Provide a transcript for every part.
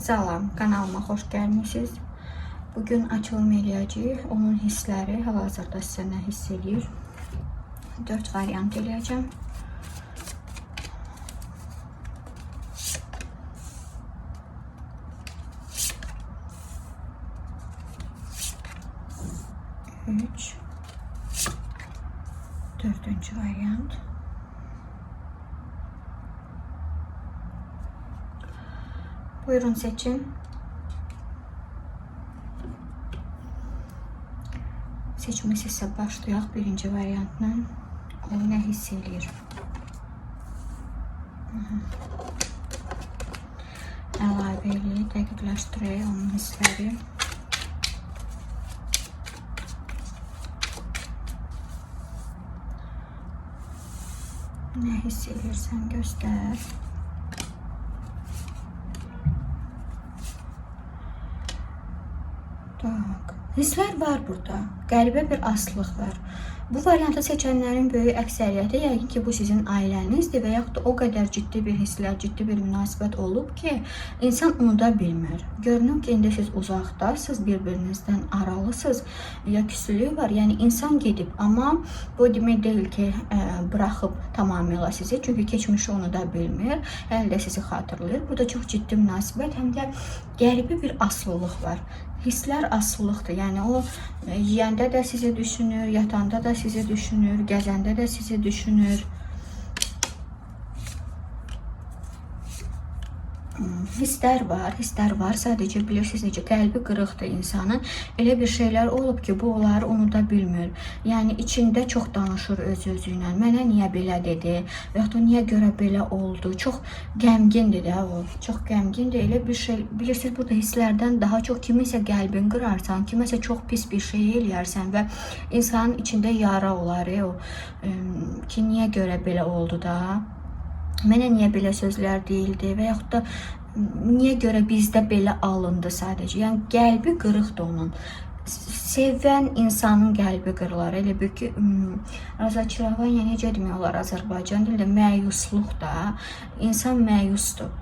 Salam, kanalıma xoş gəlmisiniz. Bugün açılım eləyəcəyik. Onun hissləri hal-hazırda sizə nə hiss eləyir? 4 variant eləyəcəm. Üç. Dördüncü variant. Buyurun seçin. Seçmesi ise başlayaq birinci variantla. O nə hiss eləyir? Əlavə eləyək, dəqiqləşdirək onun hissləri. Nə hiss eləyirsən göstər. Hisslər var burada. Qəribə bir asılılıq var. Bu variantı seçənlərin böyük əksəriyyəti yəqin ki, bu sizin ailənizdir və yaxud da o qədər ciddi bir hisslər, ciddi bir münasibət olub ki, insan unuda bilmir. Görünür ki, indi siz uzaqdasınız, bir-birinizdən aralısınız, ya küslük var. Yəni insan gedib, amma bu demək deyil ki, bıraxıb tamamilə sizi. Çünki keçmişi unuda bilmir, hələ də sizi xatırlayır. Burada çox ciddi münasibət, həm də qəribə bir asılılıq var. Hisslər asılılıqdır. Yəni o yeyəndə də sizi düşünür, yatanda da sizi düşünür, gəzəndə də sizi düşünür. Hisslər var. Sadəcə bilirsiniz necə qəlbi qırıqdır insanın. Elə bir şeylər olub ki, bu onları unuda bilmir. Yəni içində çox danışır öz-özüylə. Mənə niyə belə dedi? Və ya da niyə görə belə oldu? Çox qəmgindir də o. Çox qəmgindir. Elə bir şey bilirsiniz, burada hisslərdən daha çox kimisə qəlbin qırarsan, kiməsə çox pis bir şey eləyərsən və insanın içində yara olar o ki, niyə görə belə oldu da? Mənə niyə belə sözlər deyildi və yaxud da niyə görə bizdə belə alındı sadəcə. Yəni qəlbi qırıqdır onun. Sevən insanın qəlbi qırılar. Elə bir ki, razочарование necə demək olar Azərbaycan dilində? Məyusluq da. İnsan məyusdur.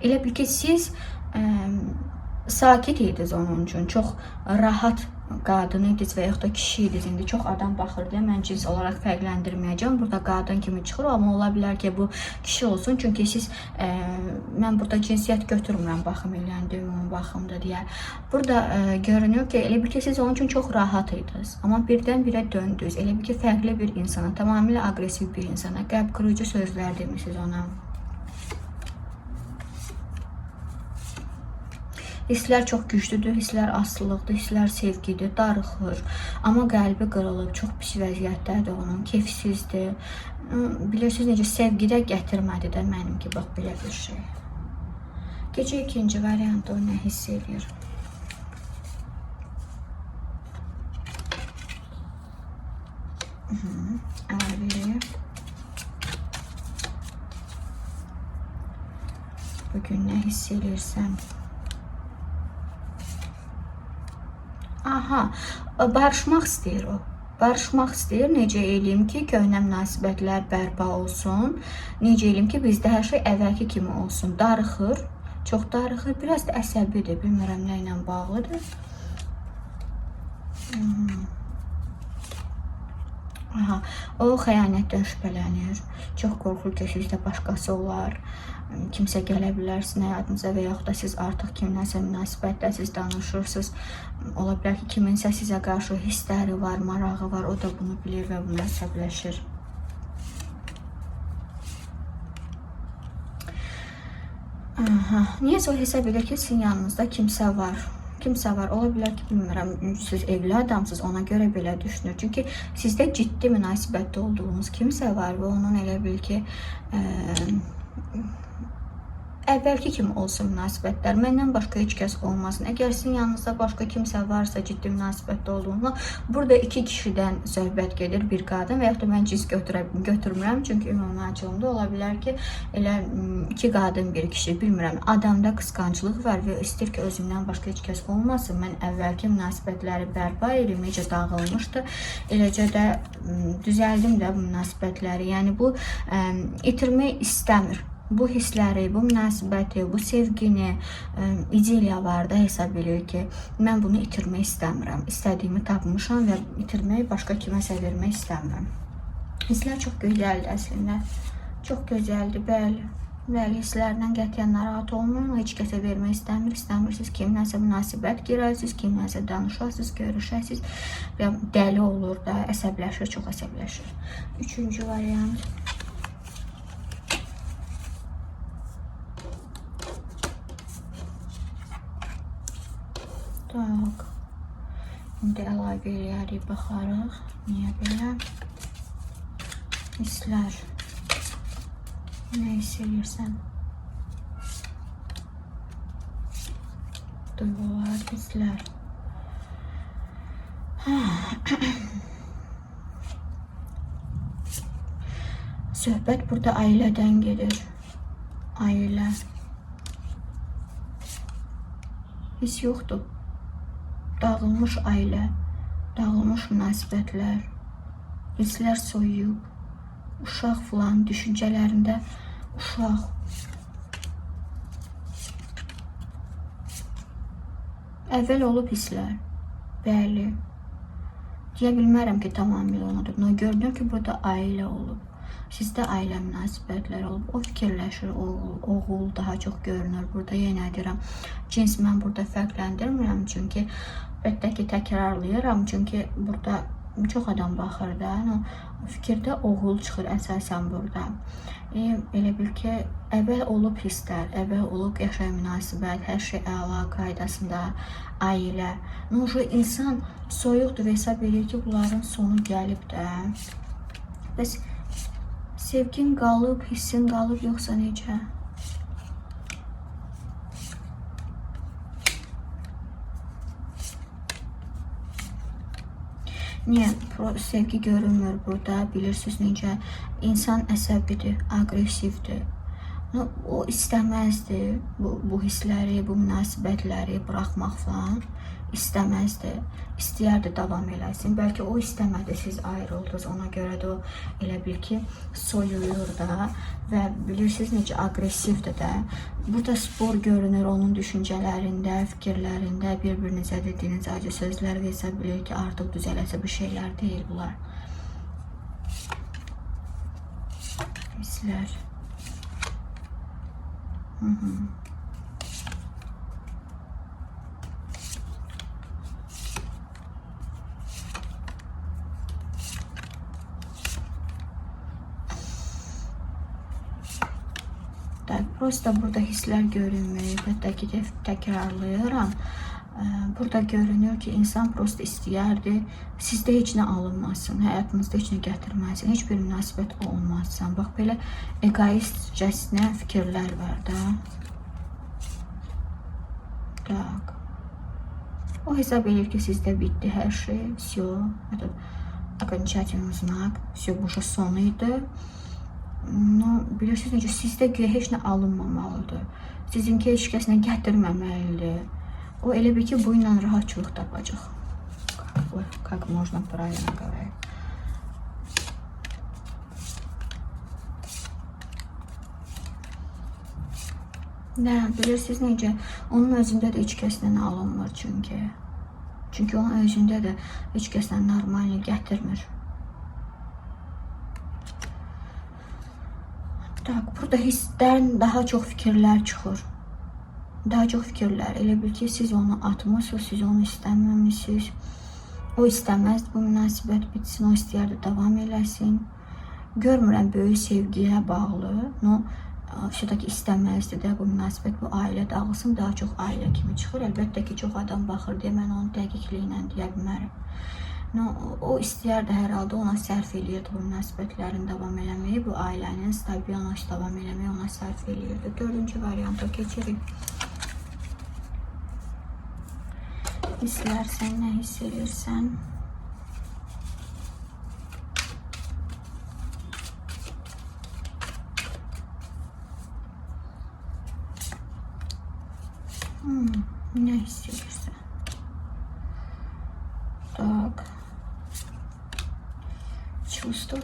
Elə bir ki, siz sakit idiniz onun üçün, çox rahat qadın idiniz və yaxud da kişi idiniz. İndi çox adam baxır deyə mən cins olaraq fərqləndirməyəcəm. Burada qadın kimi çıxır, amma ola bilər ki, bu kişi olsun. Çünki siz, mən burada cinsiyyət götürmürəm baxım eləyəndə, ümumi baxımda deyə. Burada görünür ki, elə bir ki, siz onun üçün çox rahat idiniz. Amma birdən-birə döndünüz. Elə bir ki, fərqli bir insana, tamamilə aqressiv bir insana, qəlb qırıcı sözlər demişsiniz ona. Hisslər çox güclüdür, hisslər asılılıqdır, hisslər sevgidir, darıxır. Amma qəlbi qırılıb, çox pis vəziyyətdədir onun, keyfsizdir. Bilirsiniz necə, sevgidə gətirmədi də mənim ki, bax belə bir şey. Gecə ikinci variantda o nə hiss edir? Əlavə. Bugün nə hiss edirsən? Aha, barışmaq istəyir o. Barışmaq istəyir, necə eləyim ki, köhnə münasibətlər bərpa olsun. Necə eləyim ki, bizdə hər şey əvvəlki kimi olsun. Darıxır, çox darıxır, biraz da əsəbidir, bilmirəm nə ilə bağlıdır. Aha, o xəyanətdən şübhələnir. Çox qorxur ki, sizdə başqası olar. Kimsə gələ bilər sizin həyatınıza və yaxud da siz artıq kimləsə münasibətdəsiz, danışırsınız. Ola bilər ki, kiminsə sizə qarşı hissləri var, marağı var, o da bunu bilir və buna əsəbləşir. Niyəsə o hesab edir ki, sizin yanınızda kimsə var. Kimsə var, ola bilər ki, bilmirəm, siz evli adamsınız, ona görə belə düşünür. Çünki sizdə ciddi münasibətdə olduğunuz kimsə var və onun elə bil ki, əvvəlki kimi olsun münasibətlər. Məndən başqa heç kəs olmasın. Əgər sizin yanınızda başqa kimsə varsa, ciddi münasibətdə olduğunda, burada iki kişidən söhbət gedir, bir qadın və yaxud da mən cins götürmürəm. Çünki ümumi açılımda ola bilər ki, elə iki qadın, bir kişi, bilmirəm. Adamda qısqanclıq var və istəyir ki, özümdən başqa heç kəs olmasın. Mən əvvəlki münasibətləri bərpa edim, necə dağılmışdı. Eləcə də düzəldim də bu münasibətləri. Yəni bu itirmək istəmir. Bu hissləri, bu münasibəti, bu sevgini, ideya var da hesab edir ki, mən bunu itirmək istəmirəm. İstədiyimi tapmışam və itirmək, başqa kiməsə vermək istəmirəm. Hisslər çox gözəldir əslində. Çox gözəldir, bəli. Bəli, hisslərdən qətiyyən narahat olmayın, heç kəsə vermək istəmirsiniz, kimləsə münasibət girərsiniz, kimləsə danışarsınız, görüşərsiniz və dəli olur da, əsəbləşir, çox əsəbləşir. Üçüncü variant. Tak, indi əlavə eləyərik, baxarıq, niyə belə? Hisslər, nə hiss edirsən? Duyğular, hisslər. Söhbət burada ailədən gedir, ailə. Hiss yoxdur. Dağılmış ailə, dağılmış münasibətlər, hisslər soyuyub, uşaq filan, düşüncələrində uşaq. Əvvəl olub hisslər, bəli. Deyə bilmərəm ki, tamamilə onadır. Gördüm ki, burada ailə olub. Sizdə ailə münasibətləri olub. O fikirləşir, oğul daha çox görünür. Burada yenə deyirəm, cins mən burada fərqləndirmirəm. Çünki əlbəttə ki, təkrarlayıram. Çünki burada çox adam baxır da. Fikirdə oğul çıxır əsasən burada. Elə bil ki, əvvəl olub hisslər, əvvəl olub yaşay münasibət, hər şey əla qaydasında, ailə. İnsan soyuqdur və hesab edir ki, bunların sonu gəlib də. Bəs sevgin qalıb, hissin qalıb, yoxsa necə? Niyə? Sevgi görünmür burada, bilirsiniz necə? İnsan əsəbidir, aqressivdir. O istəməzdi bu hissləri, bu münasibətləri buraxmaq falan. İstəməzdi, istəyərdi davam eləsin. Bəlkə o istəmədi, siz ayrıldınız, ona görə də o elə bil ki, soyuyur da və bilirsiniz necə aqressivdir də. Burada spor görünür onun düşüncələrində, fikirlərində, bir-birinizə dediyiniz acı sözlər və hesab bilir ki, artıq düzələsə bir şeylər deyil bunlar. Hisslər. Prosta burada hisslər görünmür, hətta ki, təkrarlayıram. Burada görünür ki, insan prosta istəyərdi, sizdə heç nə alınmasın, həyatınızda heç nə gətirməsin, heç bir münasibət olmasın. Bax, belə egoistcəsinə fikirlər var da. Tak. O hesab edir ki, sizdə bitdi hər şey, все, это окончательный знак, все, bu уже son idi. Bilirsiniz necə, sizdə güya heç nə alınmamalıdır. Sizinki heç kəs nə gətirməməlidir. O elə bir ki, bu ilə rahatçılıq tapacaq. Как можно правильно говорить. Bilirsiniz necə, onun özündə də heç kəslə alınmır çünki. Çünki onun özündə də heç kəslə normalini gətirmir. Burada hissdən daha çox fikirlər çıxır. Daha çox fikirlər. Elə bil ki, siz onu atmışsınız, siz onu istəməmişsiniz. O istəməzdi bu münasibət bitsin, o istəyərdi davam eləsin. Görmürəm böyük sevgiyə bağlı. Şurada ki, istəməzdi də bu münasibət, bu ailə dağılsın, daha çox ailə kimi çıxır. Əlbəttə ki, çox adam baxır deyə mən onu dəqiqliyi ilə deyə bilmərəm. O istəyərdi hər halda, ona sərf eləyirdi bu münasibətlərin davam eləməyi, bu ailənin stabil davam eləməyi ona sərf eləyirdi. 4-cü varianta keçirik. Hisslərsən, nə hiss edirsən? Ne hissediyorsun? Так. Чувство.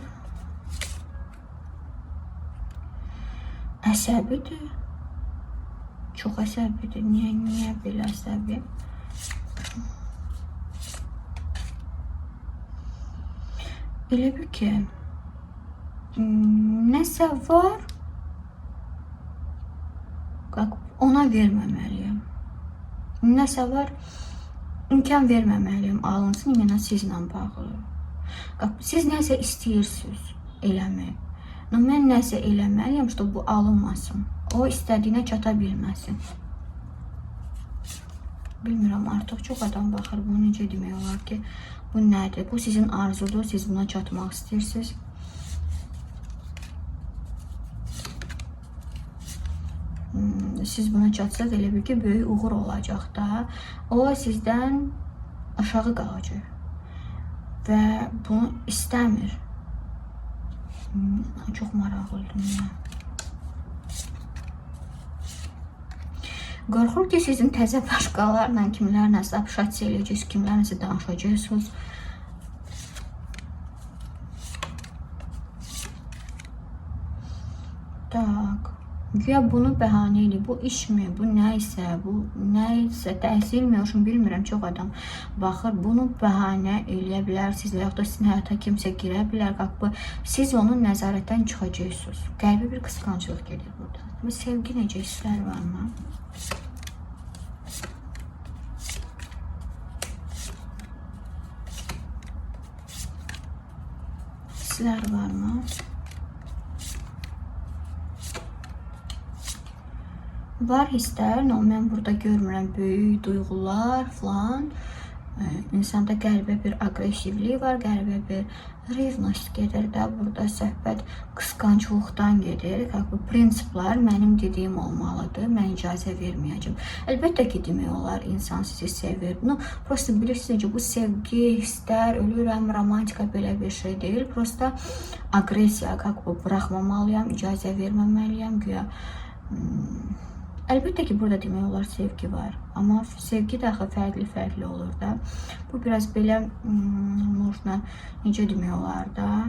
Əsəbidir. Çox əsəbidir. Niyə belə əsəbi? Elə bir ki, nəsə var, ona verməməliyəm. Nəsə var, imkan verməməliyim alınsın, yenə sizlə bağlı. Siz nəsə istəyirsiniz eləmək. Mən nəsə eləməliyəm, ki, bu alınmasın. O istədiyinə çata bilməsin. Bilmirəm, artıq çox adam baxır, bunu necə demək olar ki, bu nədir? Bu sizin arzudur, siz buna çatmaq istəyirsiniz. Siz buna çatsaz elə bir ki, böyük uğur olacaq da. O sizdən aşağı qalacaq və bunu istəmir. Çox maraqlıdır ya. Qorxur ki, sizin təzə başqalarla, kimlərlə apşatsi eləyəcəksiniz, kimlərlə danışacaqsınız. Tak. Güya bunu bəhanə eləyir. Bu işmi, bu nə isə təhsilmi, hoşum bilmirəm, çox adam baxır. Bunu bəhanə eləyə bilərsiniz və yaxud da sizin həyata kimsə girə bilər. Siz onun nəzarətdən çıxacaqsınız. Qəlbi bir qısqancılıq gedir burada. Bu sevgi necə hisslər varmı? Hisslər varmı? Var hisslər, mən burada görmürəm böyük duyğular falan. İnsanda qəlbə bir aqressivlik var, qəlbə bir revnost gedir də. Burada söhbət qısqanclıqdan gedir. Bu prinsiplər mənim dediyim olmalıdır, mən icazə verməyəcəm. Əlbəttə ki, demək olar, insan sizi sevir. Bunu prosta bilirsiniz ki, bu sevgi, hisslər, ölürəm, romantika belə bir şey deyil. Prosta aqressiya, buraxmamalıyam, icazə verməməliyəm, güya. Əlbəttə ki, burada demək olar sevgi var. Amma sevgi də fərqli olur da. Bu biraz belə, necə demək olar da,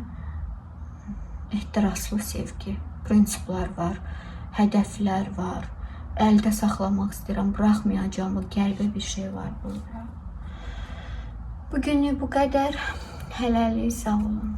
ehtiraslı sevgi. Prinsiplər var, hədəflər var. Əldə saxlamaq istəyirəm, buraxmayacağım, qəlbə bir şey var burada. Bugünlük bu qədər. Hələlik, sağ olun.